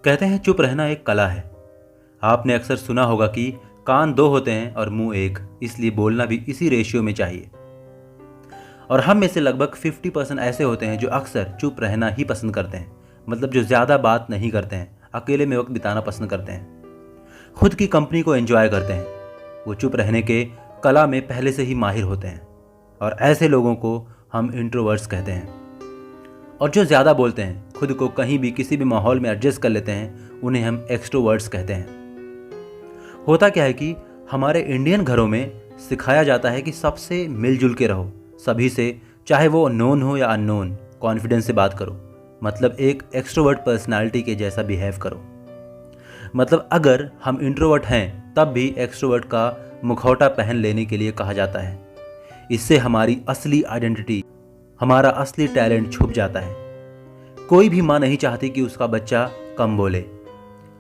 कहते हैं चुप रहना एक कला है। आपने अक्सर सुना होगा कि कान दो होते हैं और मुंह एक, इसलिए बोलना भी इसी रेशियो में चाहिए। और हम में से लगभग 50% ऐसे होते हैं जो अक्सर चुप रहना ही पसंद करते हैं, मतलब जो ज़्यादा बात नहीं करते हैं, अकेले में वक्त बिताना पसंद करते हैं, खुद की कंपनी को एंजॉय करते हैं। वो चुप रहने के कला में पहले से ही माहिर होते हैं और ऐसे लोगों को हम इंट्रोवर्ट्स कहते हैं। और जो ज़्यादा बोलते हैं, खुद को कहीं भी किसी भी माहौल में एडजस्ट कर लेते हैं, उन्हें हम एक्सट्रोवर्ट्स कहते हैं। होता क्या है कि हमारे इंडियन घरों में सिखाया जाता है कि सबसे मिलजुल के रहो, सभी से, चाहे वो नोन हो या अननोन, कॉन्फिडेंस से बात करो, मतलब एक एक्सट्रोवर्ट पर्सनालिटी के जैसा बिहेव करो। मतलब अगर हम इंट्रोवर्ट हैं तब भी एक्सट्रोवर्ट का मुखौटा पहन लेने के लिए कहा जाता है। इससे हमारी असली आइडेंटिटी, हमारा असली टैलेंट छुप जाता है। कोई भी माँ नहीं चाहती कि उसका बच्चा कम बोले।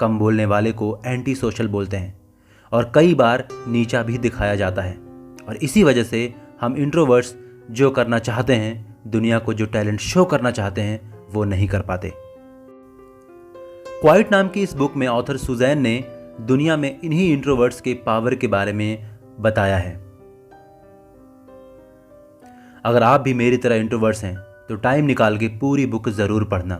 कम बोलने वाले को एंटी सोशल बोलते हैं और कई बार नीचा भी दिखाया जाता है। और इसी वजह से हम इंट्रोवर्ट्स जो करना चाहते हैं, दुनिया को जो टैलेंट शो करना चाहते हैं, वो नहीं कर पाते। क्वाइट नाम की इस बुक में ऑथर सुजैन ने दुनिया में इन्हीं इंट्रोवर्ट्स के पावर के बारे में बताया है। अगर आप भी मेरी तरह इंट्रोवर्ट्स हैं तो टाइम निकाल के पूरी बुक ज़रूर पढ़ना।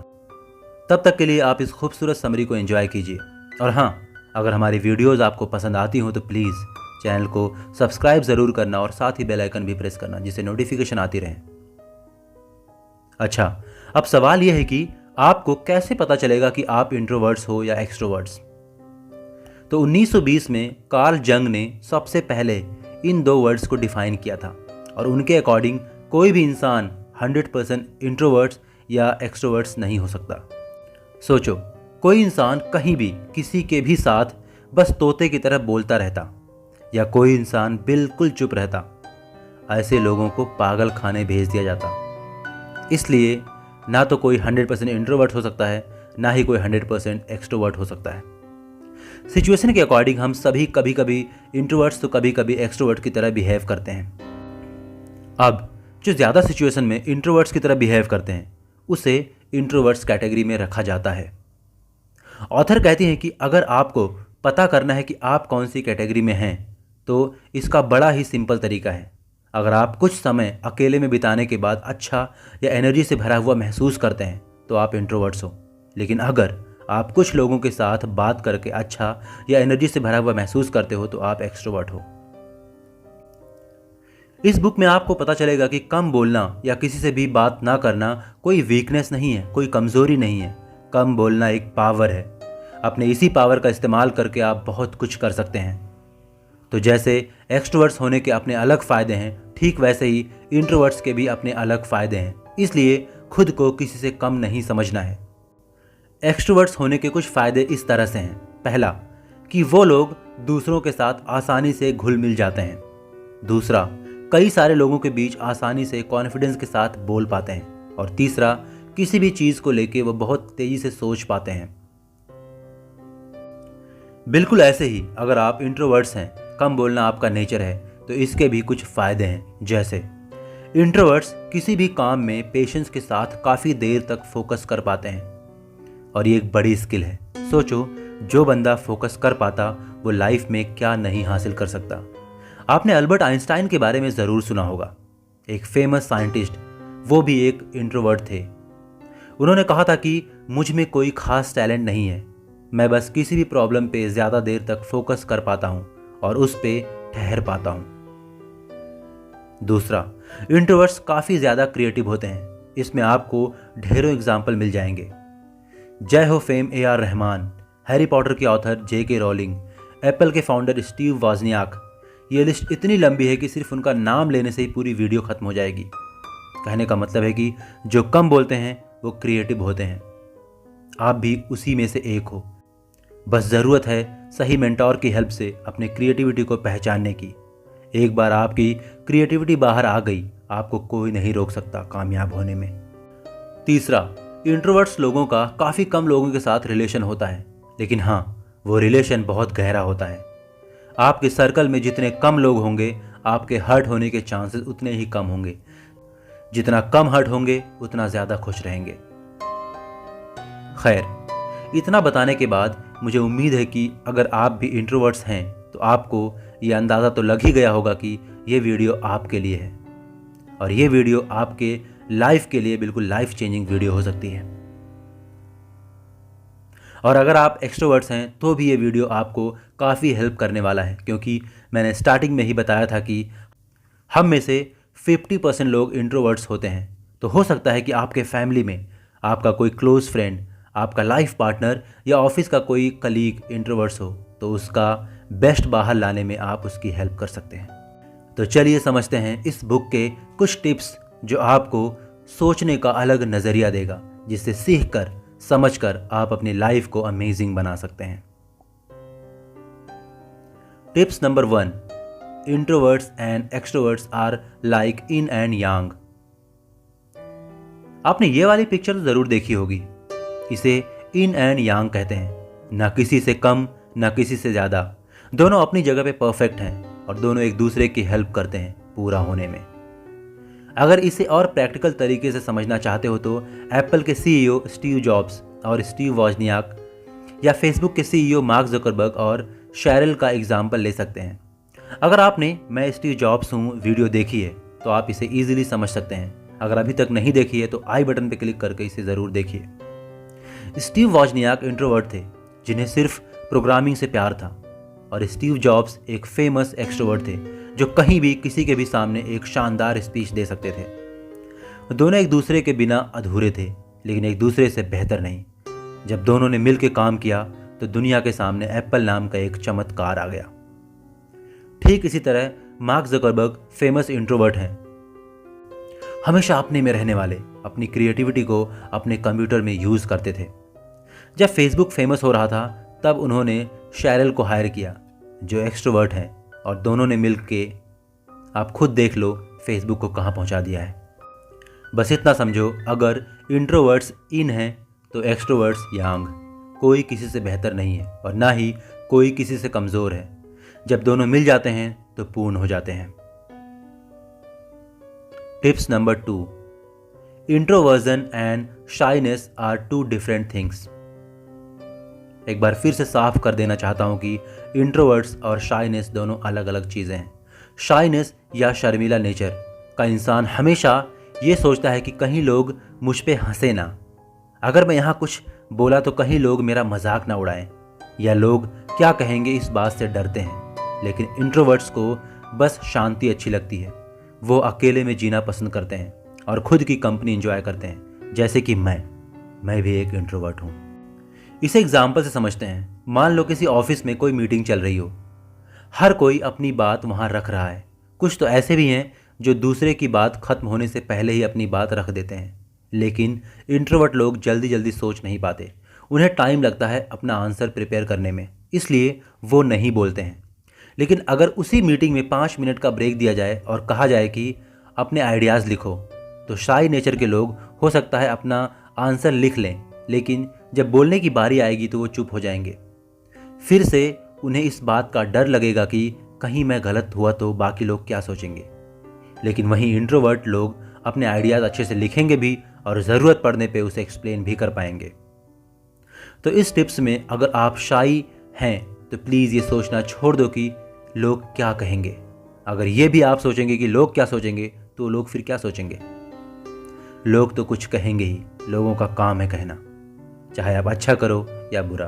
तब तक के लिए आप इस खूबसूरत समरी को एंजॉय कीजिए। और हाँ, अगर हमारी वीडियोस आपको पसंद आती हो तो प्लीज़ चैनल को सब्सक्राइब ज़रूर करना और साथ ही बेल आइकन भी प्रेस करना, जिससे नोटिफिकेशन आती रहे। अच्छा, अब सवाल यह है कि आपको कैसे पता चलेगा कि आप इंट्रोवर्ट्स हो या एक्सट्रोवर्ट्स। तो 1920 में कार्ल जंग ने सबसे पहले इन दो वर्ड्स को डिफाइन किया था और उनके अकॉर्डिंग कोई भी इंसान 100% इंट्रोवर्ट्स या एक्सट्रोवर्ट्स नहीं हो सकता। सोचो, कोई इंसान कहीं भी किसी के भी साथ बस तोते की तरह बोलता रहता या कोई इंसान बिल्कुल चुप रहता, ऐसे लोगों को पागल खाने भेज दिया जाता। इसलिए ना तो कोई 100% इंट्रोवर्ट हो सकता है, ना ही कोई 100% एक्सट्रोवर्ट हो सकता है। सिचुएशन के अकॉर्डिंग हम सभी कभी कभी इंट्रोवर्ट्स तो कभी कभी एक्सट्रोवर्ट की तरह बिहेव करते हैं। अब जो ज़्यादा सिचुएशन में इंट्रोवर्ट्स की तरह बिहेव करते हैं, उसे इंट्रोवर्ट्स कैटेगरी में रखा जाता है। ऑथर कहती हैं कि अगर आपको पता करना है कि आप कौन सी कैटेगरी में हैं, तो इसका बड़ा ही सिंपल तरीका है। अगर आप कुछ समय अकेले में बिताने के बाद अच्छा या एनर्जी से भरा हुआ महसूस करते हैं तो आप इंट्रोवर्ट्स हो। लेकिन अगर आप कुछ लोगों के साथ बात करके अच्छा या एनर्जी से भरा हुआ महसूस करते हो तो आप एक्सट्रोवर्ट हो। इस बुक में आपको पता चलेगा कि कम बोलना या किसी से भी बात ना करना कोई वीकनेस नहीं है, कोई कमज़ोरी नहीं है। कम बोलना एक पावर है। अपने इसी पावर का इस्तेमाल करके आप बहुत कुछ कर सकते हैं। तो जैसे एक्सट्रोवर्ट्स होने के अपने अलग फ़ायदे हैं, ठीक वैसे ही इंट्रोवर्ट्स के भी अपने अलग फ़ायदे हैं। इसलिए खुद को किसी से कम नहीं समझना है। एक्सट्रोवर्ट्स होने के कुछ फ़ायदे इस तरह से हैं। पहला, कि वो लोग दूसरों के साथ आसानी से घुल मिल जाते हैं। दूसरा, कई सारे लोगों के बीच आसानी से कॉन्फिडेंस के साथ बोल पाते हैं। और तीसरा, किसी भी चीज़ को लेके वो बहुत तेज़ी से सोच पाते हैं। बिल्कुल ऐसे ही अगर आप इंट्रोवर्ट्स हैं, कम बोलना आपका नेचर है, तो इसके भी कुछ फ़ायदे हैं। जैसे इंट्रोवर्ट्स किसी भी काम में पेशेंस के साथ काफ़ी देर तक फोकस कर पाते हैं और ये एक बड़ी स्किल है। सोचो, जो बंदा फोकस कर पाता वो लाइफ में क्या नहीं हासिल कर सकता। आपने अल्बर्ट आइंस्टाइन के बारे में ज़रूर सुना होगा, एक फेमस साइंटिस्ट। वो भी एक इंट्रोवर्ट थे। उन्होंने कहा था कि मुझ में कोई खास टैलेंट नहीं है, मैं बस किसी भी प्रॉब्लम पे ज़्यादा देर तक फोकस कर पाता हूँ और उस पे ठहर पाता हूँ। दूसरा, इंट्रोवर्ट्स काफ़ी ज़्यादा क्रिएटिव होते हैं। इसमें आपको ढेरों एग्जाम्पल मिल जाएंगे। जय हो fame AR Rahman, Harry Potter के ऑथर JK रॉलिंग, एप्पल के फाउंडर स्टीव वॉजनियाक। ये लिस्ट इतनी लंबी है कि सिर्फ उनका नाम लेने से ही पूरी वीडियो खत्म हो जाएगी। कहने का मतलब है कि जो कम बोलते हैं वो क्रिएटिव होते हैं। आप भी उसी में से एक हो। बस ज़रूरत है सही मेंटोर की हेल्प से अपने क्रिएटिविटी को पहचानने की। एक बार आपकी क्रिएटिविटी बाहर आ गई, आपको कोई नहीं रोक सकता कामयाब होने में। तीसरा, इंट्रोवर्ट्स लोगों का काफ़ी कम लोगों के साथ रिलेशन होता है, लेकिन हाँ, वो रिलेशन बहुत गहरा होता है। आपके सर्कल में जितने कम लोग होंगे, आपके हर्ट होने के चांसेस उतने ही कम होंगे। जितना कम हर्ट होंगे, उतना ज़्यादा खुश रहेंगे। खैर, इतना बताने के बाद मुझे उम्मीद है कि अगर आप भी इंट्रोवर्ट्स हैं तो आपको ये अंदाज़ा तो लग ही गया होगा कि ये वीडियो आपके लिए है और ये वीडियो आपके लाइफ के लिए बिल्कुल लाइफ चेंजिंग वीडियो हो सकती है। और अगर आप एक्सट्रोवर्ट्स हैं तो भी ये वीडियो आपको काफ़ी हेल्प करने वाला है, क्योंकि मैंने स्टार्टिंग में ही बताया था कि हम में से 50% लोग इंट्रोवर्ट्स होते हैं। तो हो सकता है कि आपके फैमिली में आपका कोई क्लोज़ फ्रेंड, आपका लाइफ पार्टनर या ऑफिस का कोई कलीग इंट्रोवर्ट्स हो, तो उसका बेस्ट बाहर लाने में आप उसकी हेल्प कर सकते हैं। तो चलिए समझते हैं इस बुक के कुछ टिप्स जो आपको सोचने का अलग नज़रिया देगा, जिससे सीख कर समझ कर आप अपनी लाइफ को अमेजिंग बना सकते हैं। Tips number 1, introverts and extroverts are like yin and yang. आपने ये वाली पिक्चर तो ज़रूर देखी होगी। इसे इन एंड यांग कहते हैं, ना किसी से कम ना किसी से ज़्यादा, दोनों अपनी जगह पे परफेक्ट हैं और दोनों एक दूसरे की हेल्प करते हैं पूरा होने में। अगर इसे और प्रैक्टिकल तरीके से समझना चाहते हो तो एप्पल के सीईओ स्टीव जॉब्स और स्टीव वॉजनियाक या फेसबुक के सीईओ मार्क ज़करबर्ग और शेरिल का एग्जाम्पल ले सकते हैं। अगर आपने मैं स्टीव जॉब्स हूँ वीडियो देखी है तो आप इसे ईजिली समझ सकते हैं। अगर अभी तक नहीं देखी है तो आई बटन पर क्लिक करके इसे ज़रूर देखिए। स्टीव वॉजनियाक इंट्रोवर्ट थे जिन्हें सिर्फ प्रोग्रामिंग से प्यार था, और स्टीव जॉब्स एक फेमस एक्सट्रोवर्ट थे जो कहीं भी किसी के भी सामने एक शानदार स्पीच दे सकते थे। दोनों एक दूसरे के बिना अधूरे थे, लेकिन एक दूसरे से बेहतर नहीं। जब दोनों ने मिलकर काम किया तो दुनिया के सामने एप्पल नाम का एक चमत्कार आ गया। ठीक इसी तरह मार्क ज़करबर्ग फेमस इंट्रोवर्ट हैं, हमेशा अपने में रहने वाले, अपनी क्रिएटिविटी को अपने कंप्यूटर में यूज़ करते थे। जब फेसबुक फेमस हो रहा था तब उन्होंने शेरिल को हायर किया जो एक्सट्रोवर्ट हैं, और दोनों ने मिल के आप खुद देख लो फेसबुक को कहाँ पहुँचा दिया है। बस इतना समझो, अगर इंट्रोवर्ट्स इन हैं तो एक्सट्रोवर्ट्स यांग। कोई किसी से बेहतर नहीं है और ना ही कोई किसी से कमज़ोर है। जब दोनों मिल जाते हैं तो पूर्ण हो जाते हैं। Tips number 2, introversion and shyness are two different things. एक बार फिर से साफ कर देना चाहता हूं कि इंट्रोवर्ट्स और शाइनेस दोनों अलग अलग चीज़ें हैं। शाइनेस या शर्मीला नेचर का इंसान हमेशा ये सोचता है कि कहीं लोग मुझ पे हंसे ना, अगर मैं यहाँ कुछ बोला तो कहीं लोग मेरा मजाक ना उड़ाएं, या लोग क्या कहेंगे इस बात से डरते हैं। लेकिन इंट्रोवर्ट्स को बस शांति अच्छी लगती है। वो अकेले में जीना पसंद करते हैं और खुद की कंपनी एंजॉय करते हैं, जैसे कि मैं भी एक इंट्रोवर्ट हूँ। इसे एग्जाम्पल से समझते हैं। मान लो किसी ऑफिस में कोई मीटिंग चल रही हो, हर कोई अपनी बात वहाँ रख रहा है। कुछ तो ऐसे भी हैं जो दूसरे की बात खत्म होने से पहले ही अपनी बात रख देते हैं, लेकिन इंट्रोवर्ट लोग जल्दी जल्दी सोच नहीं पाते। उन्हें टाइम लगता है अपना आंसर प्रिपेयर करने में, इसलिए वो नहीं बोलते हैं। लेकिन अगर उसी मीटिंग में 5 मिनट का ब्रेक दिया जाए और कहा जाए कि अपने आइडियाज़ लिखो, तो शाई नेचर के लोग हो सकता है अपना आंसर लिख लें, लेकिन जब बोलने की बारी आएगी तो वो चुप हो जाएंगे। फिर से उन्हें इस बात का डर लगेगा कि कहीं मैं गलत हुआ तो बाकी लोग क्या सोचेंगे। लेकिन वहीं इंट्रोवर्ट लोग अपने आइडियाज़ अच्छे से लिखेंगे भी और ज़रूरत पड़ने पे उसे एक्सप्लेन भी कर पाएंगे। तो इस टिप्स में अगर आप शाई हैं तो प्लीज़ ये सोचना छोड़ दो कि लोग क्या कहेंगे। अगर ये भी आप सोचेंगे कि लोग क्या सोचेंगे तो लोग फिर क्या सोचेंगे। लोग तो कुछ कहेंगे ही, लोगों का काम है कहना, चाहे आप अच्छा करो या बुरा।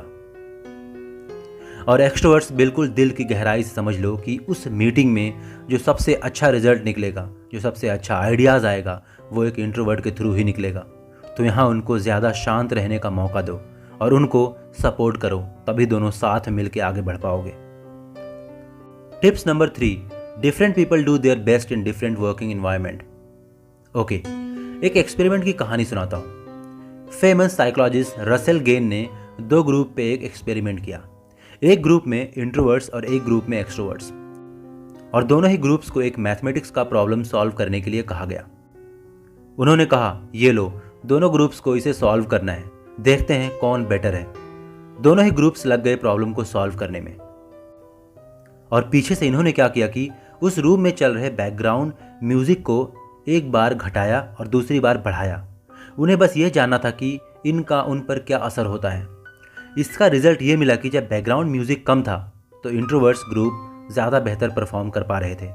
और एक्सट्रोवर्ट्स बिल्कुल दिल की गहराई से समझ लो कि उस मीटिंग में जो सबसे अच्छा रिजल्ट निकलेगा, जो सबसे अच्छा आइडियाज़ आएगा, वो एक इंट्रोवर्ट के थ्रू ही निकलेगा। तो यहाँ उनको ज़्यादा शांत रहने का मौका दो और उनको सपोर्ट करो, तभी दोनों साथ मिलकर आगे बढ़ पाओगे। Tips number 3, different people do their best in different working environment. Okay, एक एक्सपेरिमेंट की कहानी सुनाता हूँ। फेमस साइकोलॉजिस्ट रसेल गेन ने 2 ग्रुप पे एक एक्सपेरिमेंट किया। एक ग्रुप में इंट्रोवर्ट्स और एक ग्रुप में एक्सट्रोवर्ट्स, और दोनों ही ग्रुप्स को एक मैथमेटिक्स का प्रॉब्लम सॉल्व करने के लिए कहा गया। उन्होंने कहा, ये लो, दोनों ग्रुप्स को इसे सॉल्व करना है, देखते हैं कौन बेटर है। दोनों ही ग्रुप्स लग गए प्रॉब्लम को सॉल्व करने में। और पीछे से इन्होंने क्या किया कि उस रूम में चल रहे बैकग्राउंड म्यूजिक को एक बार घटाया और 2री बार बढ़ाया। उन्हें बस यह जानना था कि इनका उन पर क्या असर होता है। इसका रिजल्ट ये मिला कि जब बैकग्राउंड म्यूजिक कम था तो इंट्रोवर्ट्स ग्रुप ज़्यादा बेहतर परफॉर्म कर पा रहे थे,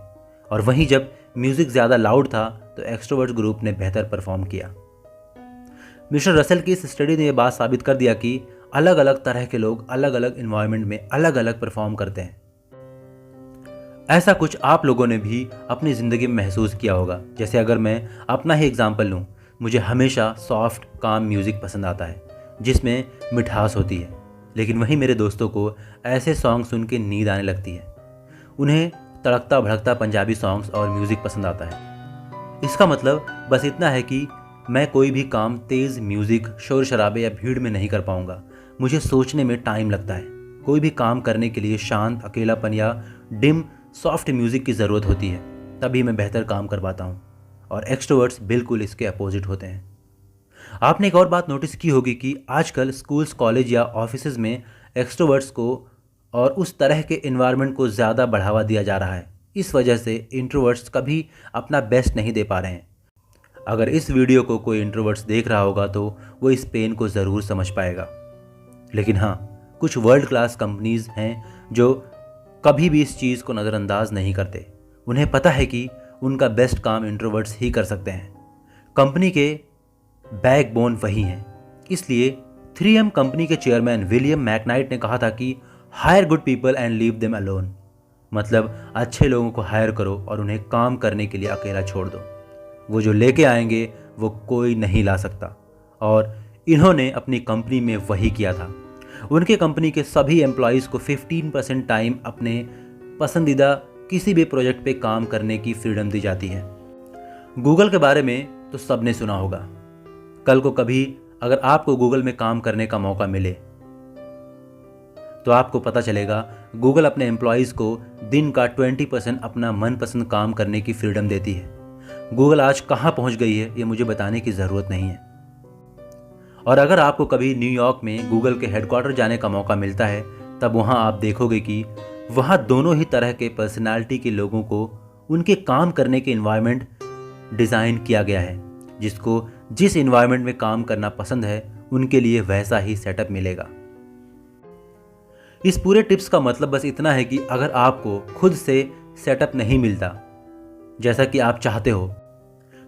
और वहीं जब म्यूजिक ज़्यादा लाउड था तो एक्सट्रोवर्ट्स ग्रुप ने बेहतर परफॉर्म किया। मिस्टर रसेल की इस स्टडी ने यह बात साबित कर दिया कि अलग अलग तरह के लोग अलग अलग इन्वायरमेंट में अलग अलग परफॉर्म करते हैं। ऐसा कुछ आप लोगों ने भी अपनी ज़िंदगी में महसूस किया होगा। जैसे अगर मैं अपना ही एग्जाम्पल लूँ, मुझे हमेशा सॉफ्ट काम म्यूज़िक पसंद आता है जिसमें मिठास होती है, लेकिन वहीं मेरे दोस्तों को ऐसे सॉन्ग सुन के नींद आने लगती है। उन्हें तड़कता भड़कता पंजाबी सॉन्ग्स और म्यूज़िक पसंद आता है। इसका मतलब बस इतना है कि मैं कोई भी काम तेज़ म्यूज़िक, शोर शराबे या भीड़ में नहीं कर पाऊँगा। मुझे सोचने में टाइम लगता है। कोई भी काम करने के लिए शांत, अकेलापन या डिम सॉफ्ट म्यूज़िक की ज़रूरत होती है, तभी मैं बेहतर काम कर पाता हूँ। और एक्सट्रोवर्ट्स बिल्कुल इसके अपोजिट होते हैं। आपने एक और बात नोटिस की होगी कि आजकल स्कूल्स, कॉलेज या ऑफिसेज में एक्सट्रोवर्ट्स को और उस तरह के इन्वायरमेंट को ज़्यादा बढ़ावा दिया जा रहा है। इस वजह से इंट्रोवर्ट्स कभी अपना बेस्ट नहीं दे पा रहे हैं। अगर इस वीडियो को कोई इंट्रोवर्ट्स देख रहा होगा तो वो इस पेन को ज़रूर समझ पाएगा। लेकिन हाँ, कुछ वर्ल्ड क्लास कंपनीज़ हैं जो कभी भी इस चीज़ को नज़रअंदाज नहीं करते। उन्हें पता है कि उनका बेस्ट काम इंट्रोवर्ट्स ही कर सकते हैं। कंपनी के बैकबोन वही हैं। इसलिए 3M कंपनी के चेयरमैन विलियम मैकनाइट ने कहा था कि hire good people and leave them alone. मतलब अच्छे लोगों को हायर करो और उन्हें काम करने के लिए अकेला छोड़ दो। वो जो लेके आएंगे वो कोई नहीं ला सकता। और इन्होंने अपनी कंपनी में वही किया था। उनके कंपनी के सभी एम्प्लॉयज़ को 15% टाइम अपने पसंदीदा किसी भी प्रोजेक्ट पे काम करने की फ्रीडम दी जाती है। गूगल के बारे में तो सबने सुना होगा। कल को कभी अगर आपको गूगल में काम करने का मौका मिले तो आपको पता चलेगा गूगल अपने एम्प्लॉयज़ को दिन का 20% अपना मनपसंद काम करने की फ्रीडम देती है। गूगल आज कहाँ पहुँच गई है ये मुझे बताने की ज़रूरत नहीं है। और अगर आपको कभी न्यूयॉर्क में गूगल के हेडक्वार्टर जाने का मौका मिलता है, तब वहाँ आप देखोगे कि वहाँ दोनों ही तरह के पर्सनालिटी के लोगों को उनके काम करने के इन्वायरमेंट डिज़ाइन किया गया है। जिसको जिस इन्वायरमेंट में काम करना पसंद है उनके लिए वैसा ही सेटअप मिलेगा। इस पूरे टिप्स का मतलब बस इतना है कि अगर आपको खुद से सेटअप नहीं मिलता जैसा कि आप चाहते हो,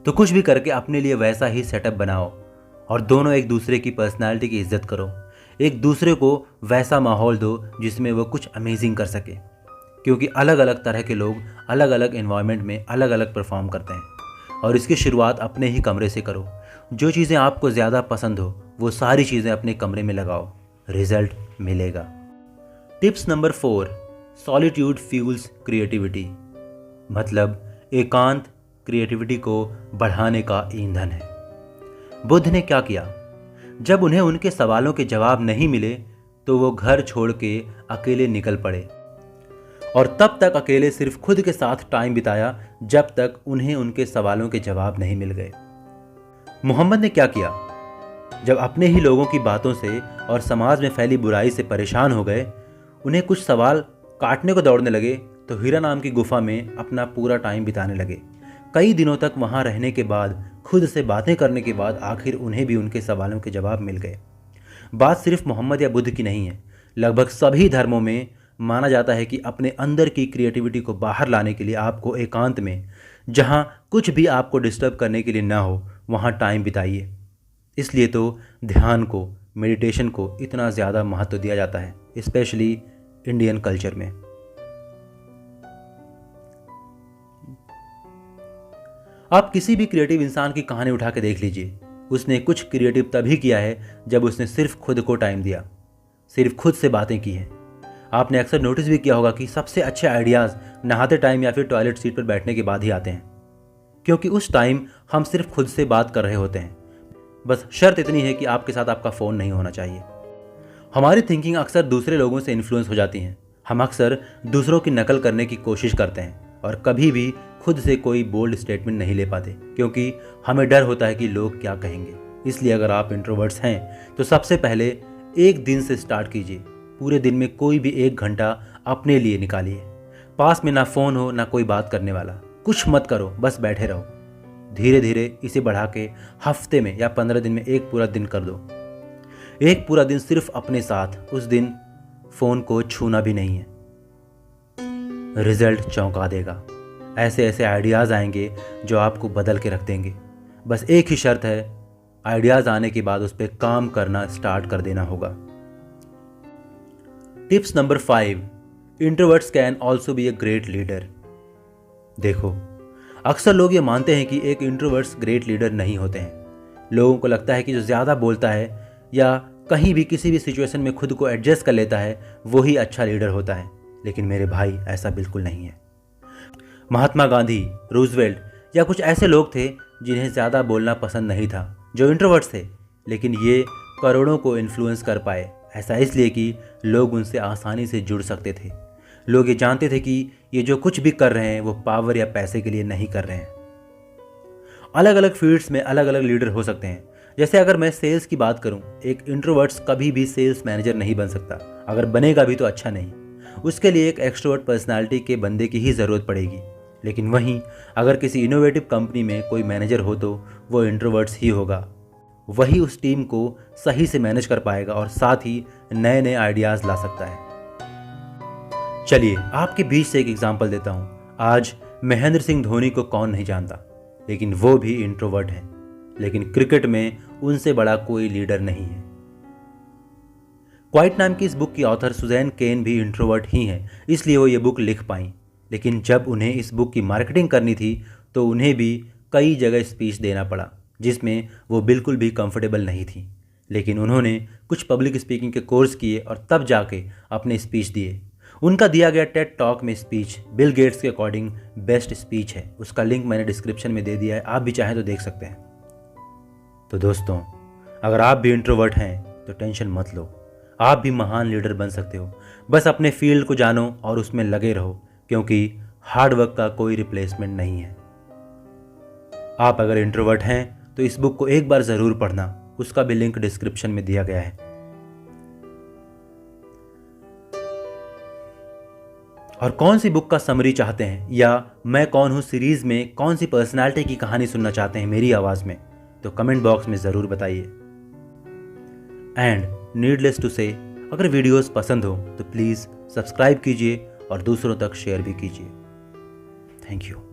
तो कुछ भी करके अपने लिए वैसा ही सेटअप बनाओ और दोनों एक दूसरे की पर्सनालिटी की इज्जत करो। एक दूसरे को वैसा माहौल दो जिसमें वो कुछ अमेजिंग कर सके, क्योंकि अलग अलग तरह के लोग अलग अलग इन्वायरमेंट में अलग अलग परफॉर्म करते हैं। और इसकी शुरुआत अपने ही कमरे से करो। जो चीज़ें आपको ज़्यादा पसंद हो वो सारी चीज़ें अपने कमरे में लगाओ, रिजल्ट मिलेगा। Tips number 4, solitude fuels creativity. मतलब एकांत क्रिएटिविटी को बढ़ाने का ईंधन है। बुद्ध ने क्या किया? जब उन्हें उनके सवालों के जवाब नहीं मिले तो वो घर छोड़ के अकेले निकल पड़े और तब तक अकेले सिर्फ खुद के साथ टाइम बिताया जब तक उन्हें उनके सवालों के जवाब नहीं मिल गए। मोहम्मद ने क्या किया? जब अपने ही लोगों की बातों से और समाज में फैली बुराई से परेशान हो गए, उन्हें कुछ सवाल काटने को दौड़ने लगे तो हीरा नाम की गुफा में अपना पूरा टाइम बिताने लगे। कई दिनों तक वहाँ रहने के बाद, खुद से बातें करने के बाद आखिर उन्हें भी उनके सवालों के जवाब मिल गए। बात सिर्फ मोहम्मद या बुद्ध की नहीं है। लगभग सभी धर्मों में माना जाता है कि अपने अंदर की क्रिएटिविटी को बाहर लाने के लिए आपको एकांत में, जहाँ कुछ भी आपको डिस्टर्ब करने के लिए ना हो, वहाँ टाइम बिताइए। इसलिए तो ध्यान को, मेडिटेशन को इतना ज़्यादा महत्व दिया जाता है, स्पेशली इंडियन कल्चर में। आप किसी भी क्रिएटिव इंसान की कहानी उठा के देख लीजिए। उसने कुछ क्रिएटिव तभी किया है जब उसने सिर्फ खुद को टाइम दिया, सिर्फ खुद से बातें की हैं। आपने अक्सर नोटिस भी किया होगा कि सबसे अच्छे आइडियाज़ नहाते टाइम या फिर टॉयलेट सीट पर बैठने के बाद ही आते हैं, क्योंकि उस टाइम हम सिर्फ खुद से बात कर रहे होते हैं। बस शर्त इतनी है कि आपके साथ आपका फ़ोन नहीं होना चाहिए। हमारी थिंकिंग अक्सर दूसरे लोगों से इन्फ्लुएंस हो जाती हैं। हम अक्सर दूसरों की नकल करने की कोशिश करते हैं और कभी भी खुद से कोई बोल्ड स्टेटमेंट नहीं ले पाते, क्योंकि हमें डर होता है कि लोग क्या कहेंगे। इसलिए अगर आप इंट्रोवर्ट्स हैं तो सबसे पहले एक दिन से स्टार्ट कीजिए। पूरे दिन में कोई भी 1 घंटा अपने लिए निकालिए। पास में ना फ़ोन हो ना कोई बात करने वाला। कुछ मत करो, बस बैठे रहो। धीरे धीरे इसे बढ़ा के हफ्ते में या 15 दिन में एक पूरा दिन कर दो। एक पूरा दिन सिर्फ अपने साथ, उस दिन फ़ोन को छूना भी नहीं है। रिजल्ट चौंका देगा। ऐसे ऐसे आइडियाज़ आएंगे जो आपको बदल के रख देंगे। बस एक ही शर्त है, आइडियाज़ आने के बाद उस पर काम करना स्टार्ट कर देना होगा। Tips number 5, introverts can also be a great leader. देखो, अक्सर लोग ये मानते हैं कि एक इंट्रोवर्ट्स ग्रेट लीडर नहीं होते हैं। लोगों को लगता है कि जो ज़्यादा बोलता है या कहीं भी किसी भी सिचुएशन में खुद को एडजस्ट कर लेता है वो ही अच्छा लीडर होता है। लेकिन मेरे भाई, ऐसा बिल्कुल नहीं है। महात्मा गांधी, रूजवेल्ट या कुछ ऐसे लोग थे जिन्हें ज़्यादा बोलना पसंद नहीं था, जो इंट्रोवर्ट्स थे, लेकिन ये करोड़ों को इन्फ्लुएंस कर पाए। ऐसा इसलिए कि लोग उनसे आसानी से जुड़ सकते थे। लोग ये जानते थे कि ये जो कुछ भी कर रहे हैं वो पावर या पैसे के लिए नहीं कर रहे हैं। अलग अलग फील्ड्स में अलग अलग लीडर हो सकते हैं। जैसे अगर मैं सेल्स की बात करूं, एक इंट्रोवर्ट्स कभी भी सेल्स मैनेजर नहीं बन सकता। अगर बनेगा भी तो अच्छा नहीं। उसके लिए एक एक्सट्रोवर्ट पर्सनालिटी के बंदे की ही ज़रूरत पड़ेगी। लेकिन वहीं अगर किसी इनोवेटिव कंपनी में कोई मैनेजर हो तो वो इंट्रोवर्ट्स ही होगा। वही उस टीम को सही से मैनेज कर पाएगा और साथ ही नए नए आइडियाज़ ला सकता है। चलिए आपके बीच से एक एग्जांपल देता हूँ। आज महेंद्र सिंह धोनी को कौन नहीं जानता, लेकिन वो भी इंट्रोवर्ट हैं। लेकिन क्रिकेट में उनसे बड़ा कोई लीडर नहीं है। क्वाइट नाम की इस बुक की ऑथर सुजैन केन भी इंट्रोवर्ट ही हैं, इसलिए वो ये बुक लिख पाई। लेकिन जब उन्हें इस बुक की मार्केटिंग करनी थी तो उन्हें भी कई जगह स्पीच देना पड़ा, जिसमें वो बिल्कुल भी कंफर्टेबल नहीं थी। लेकिन उन्होंने कुछ पब्लिक स्पीकिंग के कोर्स किए और तब जाके अपने स्पीच दिए। उनका दिया गया टेड टॉक में स्पीच बिल गेट्स के अकॉर्डिंग बेस्ट स्पीच है। उसका लिंक मैंने डिस्क्रिप्शन में दे दिया है, आप भी चाहें तो देख सकते हैं। तो दोस्तों, अगर आप भी इंट्रोवर्ट हैं तो टेंशन मत लो, आप भी महान लीडर बन सकते हो। बस अपने फील्ड को जानो और उसमें लगे रहो, क्योंकि हार्ड वर्क का कोई रिप्लेसमेंट नहीं है। आप अगर इंट्रोवर्ट हैं तो इस बुक को एक बार ज़रूर पढ़ना, उसका भी लिंक डिस्क्रिप्शन में दिया गया है। और कौन सी बुक का समरी चाहते हैं या मैं कौन हूँ सीरीज़ में कौन सी पर्सनालिटी की कहानी सुनना चाहते हैं मेरी आवाज़ में, तो कमेंट बॉक्स में ज़रूर बताइए। एंड नीडलेस टू से, अगर वीडियोस पसंद हो तो प्लीज़ सब्सक्राइब कीजिए और दूसरों तक शेयर भी कीजिए। Thank you.